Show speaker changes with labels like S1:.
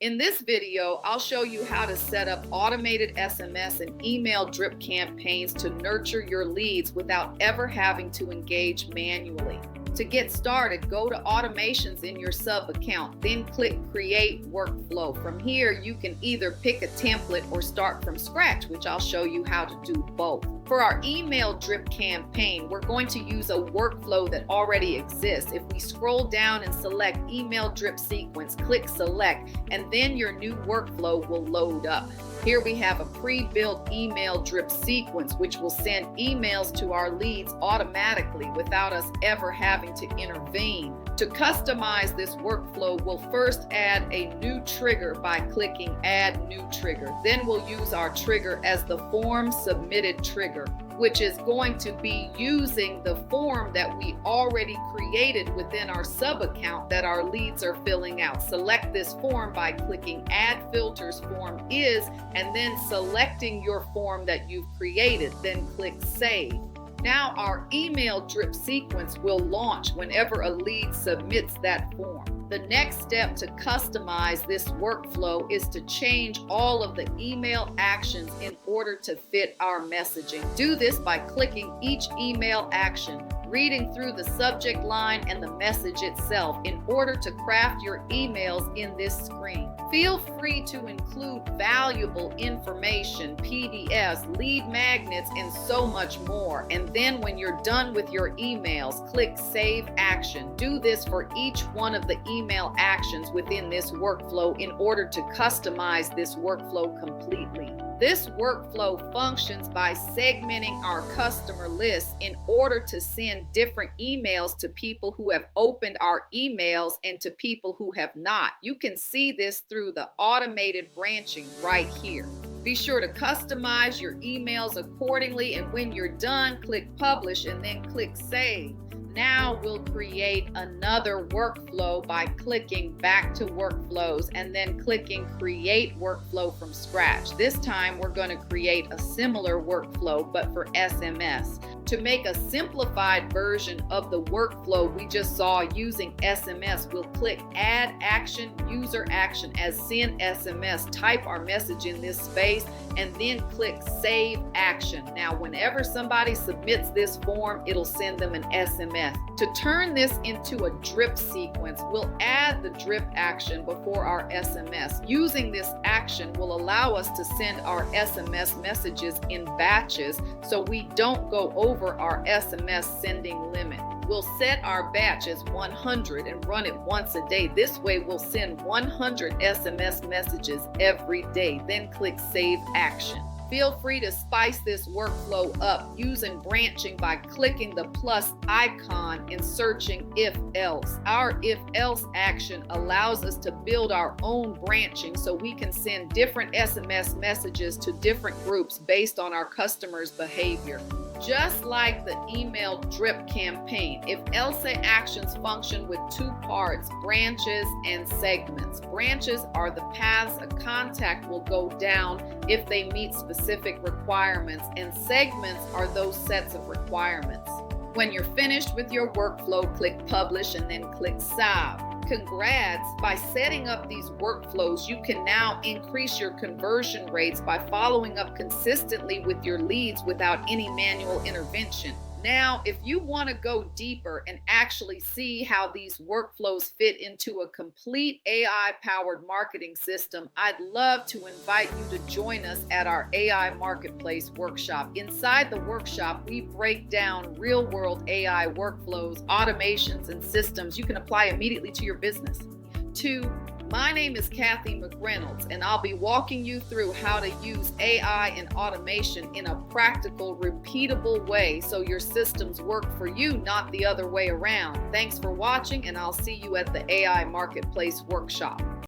S1: In this video, I'll show you how to set up automated SMS and email drip campaigns to nurture your leads without ever having to engage manually. To get started, go to automations in your sub account, then click create workflow. From here, you can either pick a template or start from scratch, which I'll show you how to do both. For our email drip campaign, we're going to use a workflow that already exists. If we scroll down and select email drip sequence, click select, and then your new workflow will load up. Here we have a pre-built email drip sequence, which will send emails to our leads automatically without us ever having to intervene. To customize this workflow, we'll first add a new trigger by clicking Add New Trigger. Then we'll use our trigger as the Form Submitted trigger, which is going to be using the form that we already created within our sub account that our leads are filling out. Select this form by clicking Add Filters Form Is, and then selecting your form that you've created. Then click Save. Now our email drip sequence will launch whenever a lead submits that form. The next step to customize this workflow is to change all of the email actions in order to fit our messaging. Do this by clicking each email action, reading through the subject line and the message itself in order to craft your emails in this screen. Feel free to include valuable information, PDFs, lead magnets, and so much more. And then when you're done with your emails, click Save Action. Do this for each one of the email actions within this workflow in order to customize this workflow completely. This workflow functions by segmenting our customer list in order to send different emails to people who have opened our emails and to people who have not. You can see this through the automated branching right here. Be sure to customize your emails accordingly, and when you're done, click Publish and then click Save. Now we'll create another workflow by clicking Back to Workflows and then clicking Create Workflow from scratch. This time we're going to create a similar workflow but for SMS. To make a simplified version of the workflow we just saw using SMS, we'll click Add Action, User Action as Send SMS. Type our message in this space and then click Save Action. Now whenever somebody submits this form, it'll send them an SMS. To turn this into a drip sequence, we'll add the drip action before our SMS. Using this action will allow us to send our SMS messages in batches so we don't go over our SMS sending limit. We'll set our batch as 100 and run it once a day. This way we'll send 100 SMS messages every day. Then click Save Action. Feel free to spice this workflow up using branching by clicking the plus icon and searching If Else. Our If Else action allows us to build our own branching so we can send different SMS messages to different groups based on our customers' behavior. Just like the email drip campaign, If Else actions function with two parts, branches and segments. Branches are the paths a contact will go down if they meet specific requirements, and segments are those sets of requirements. When you're finished with your workflow, click Publish and then click Save. Congrats! By setting up these workflows, you can now increase your conversion rates by following up consistently with your leads without any manual intervention. Now, if you want to go deeper and actually see how these workflows fit into a complete AI-powered marketing system, I'd love to invite you to join us at our AI Marketplace workshop. Inside the workshop, we break down real-world AI workflows, automations, and systems you can apply immediately to your business. 2. My name is Cathy McReynolds, and I'll be walking you through how to use AI and automation in a practical, repeatable way so your systems work for you, not the other way around. Thanks for watching, and I'll see you at the AI Marketplace workshop.